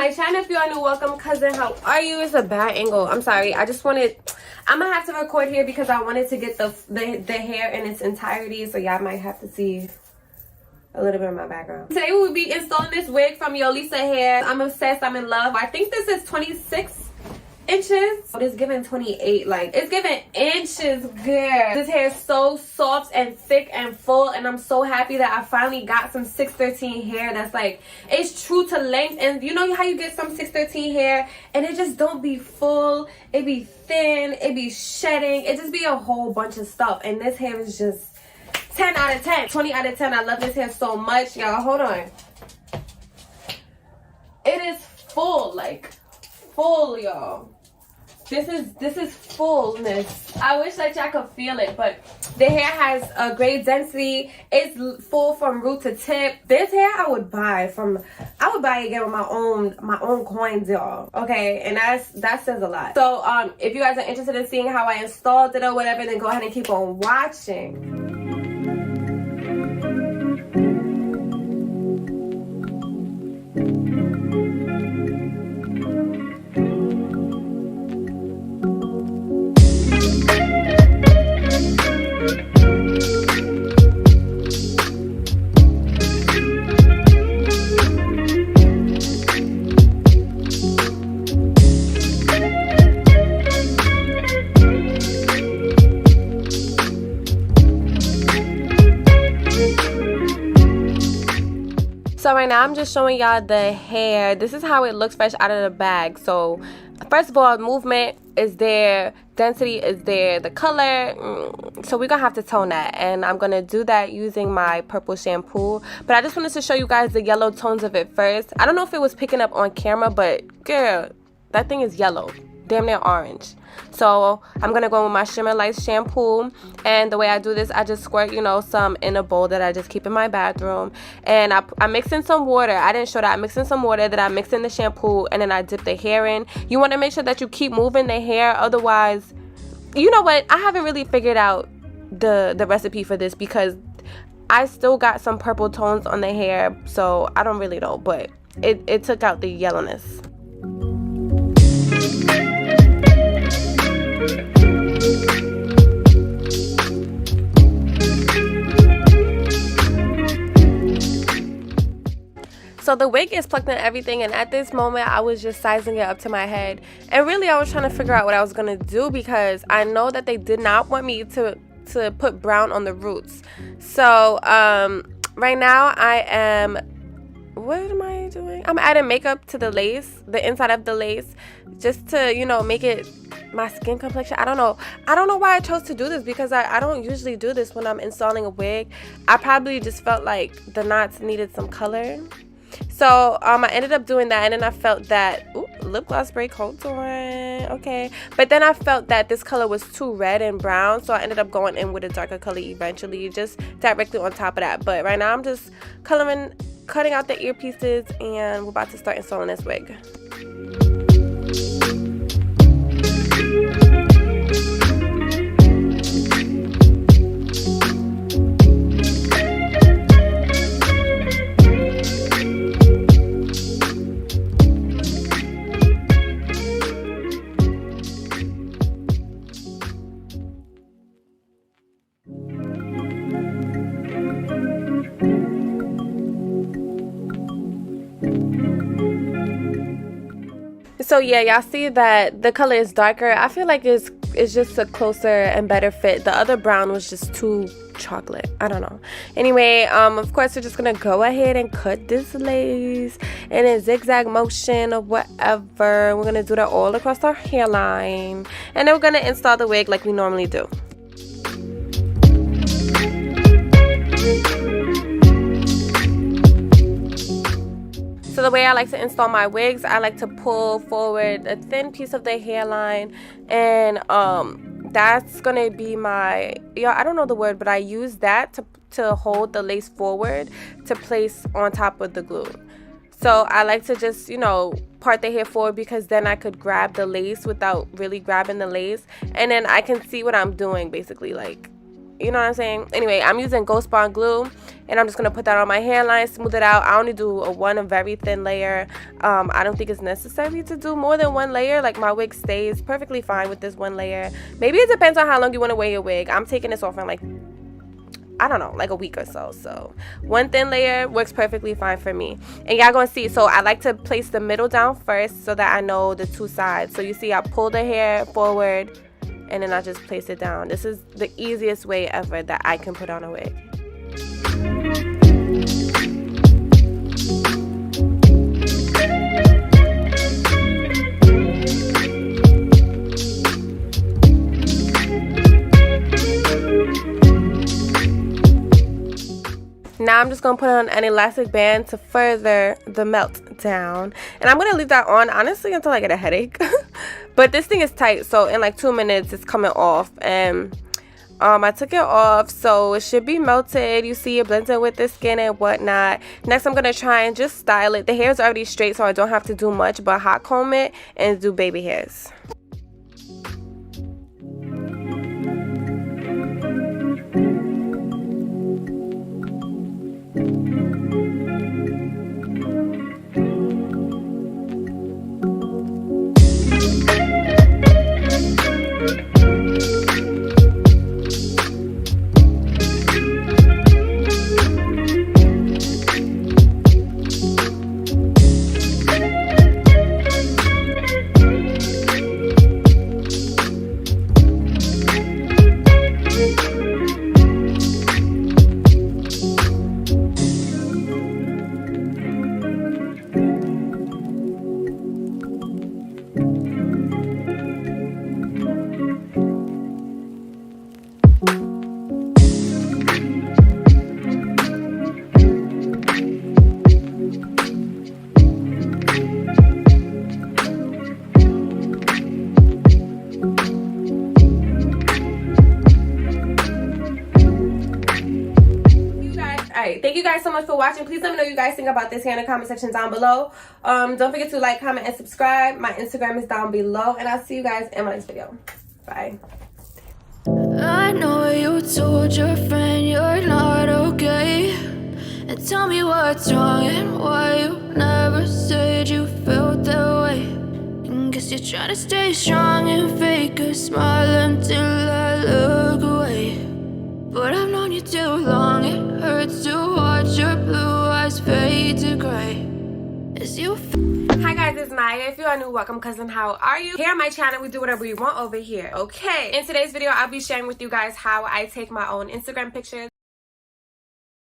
my channel. If you are new, welcome. Cousin, how are you? It's a bad angle. I'm sorry. I'm gonna have to record here because I wanted to get the hair in its entirety, so y'all might have to see a little bit of my background. Today we will be installing this wig from Yolissa Hair. I'm obsessed. I'm in love. I think this is 26 inches. It's giving 28. Like, it's giving inches, girl. This hair is so soft and thick and full, and I'm so happy that I finally got some 613 hair that's like, it's true to length. And you know how you get some 613 hair and it just don't be full, it be thin, it be shedding, it just be a whole bunch of stuff. And this hair is just 10 out of 10, 20 out of 10. I love this hair so much, y'all. Hold on. It is full, like full, y'all. This is fullness. I wish that y'all could feel it, but the hair has a great density. It's full from root to tip. This hair I would buy it again with my own coins, y'all. Okay, and that says a lot. So if you guys are interested in seeing how I installed it or whatever, then go ahead and keep on watching. So right now I'm just showing y'all the hair. This is how it looks fresh out of the bag. So first of all, movement is there, density is there, the color, so we're gonna have to tone that, and I'm gonna do that using my purple shampoo. But I just wanted to show you guys the yellow tones of it first. I don't know if it was picking up on camera, but girl, that thing is yellow, damn near orange. So I'm gonna go with my Shimmer Lights shampoo, and the way I do this, I just squirt, you know, some in a bowl that I just keep in my bathroom, and I mix in some water. I didn't show that. I mix in some water, that I mix in the shampoo, and then I dip the hair in. You want to make sure that you keep moving the hair, otherwise, you know what, I haven't really figured out the recipe for this because I still got some purple tones on the hair, so I don't really know, but it took out the yellowness. So the wig is plucked and everything, and at this moment I was just sizing it up to my head, and really I was trying to figure out what I was gonna do because I know that they did not want me to put brown on the roots. So right now what am I doing? I'm adding makeup to the lace, the inside of the lace, just to, you know, make it my skin complexion. I don't know why I chose to do this because I don't usually do this when I'm installing a wig. I probably just felt like the knots needed some color. So I ended up doing that, and then I felt that, ooh, lip gloss break, hold on, okay. But then I felt that this color was too red and brown, so I ended up going in with a darker color eventually, just directly on top of that. But right now I'm just cutting out the earpieces, and we're about to start installing this wig. So yeah, y'all see that the color is darker. I feel like it's just a closer and better fit. The other brown was just too chocolate. I don't know. Anyway, of course we're just gonna go ahead and cut this lace in a zigzag motion or whatever. We're gonna do that all across our hairline, and then we're gonna install the wig like we normally do. So the way I like to install my wigs, I like to pull forward a thin piece of the hairline, and that's gonna be my, I don't know the word, but I use that to hold the lace forward to place on top of the glue. So I like to just, you know, part the hair forward because then I could grab the lace without really grabbing the lace, and then I can see what I'm doing basically. Like, You know what I'm saying? Anyway, I'm using Ghost Bond glue, and I'm just going to put that on my hairline, smooth it out. I only do a very thin layer. I don't think it's necessary to do more than one layer. Like, my wig stays perfectly fine with this one layer. Maybe it depends on how long you want to wear your wig. I'm taking this off in like, I don't know, like a week or so. So one thin layer works perfectly fine for me. And y'all gonna see, so I like to place the middle down first so that I know the two sides. So you see I pull the hair forward and then I just place it down. This is the easiest way ever that I can put on a wig. Now I'm just going to put on an elastic band to further the melt down. And I'm going to leave that on, honestly, until I get a headache. But this thing is tight, so in like 2 minutes it's coming off. And I took it off, so it should be melted. You see it blends in with the skin and whatnot. Next I'm going to try and just style it. The hair is already straight, so I don't have to do much but hot comb it and do baby hairs. Thank you guys so much for watching. Please let me know what you guys think about this here in the comment section down below. Don't forget to like, comment, and subscribe. My Instagram is down below, and I'll see you guys in my next video. Bye. I know you told your friend you're not okay, and tell me what's wrong and why you never said you felt that way. And guess you're trying to stay strong and fake a smile until I look away. But I've known you too long, it hurts to watch your blue eyes fade to gray as you. Hi guys, it's Naya. If you are new, welcome cousin. How are you? Here on my channel, we do whatever we want over here, okay? In today's video, I'll be sharing with you guys how I take my own Instagram pictures.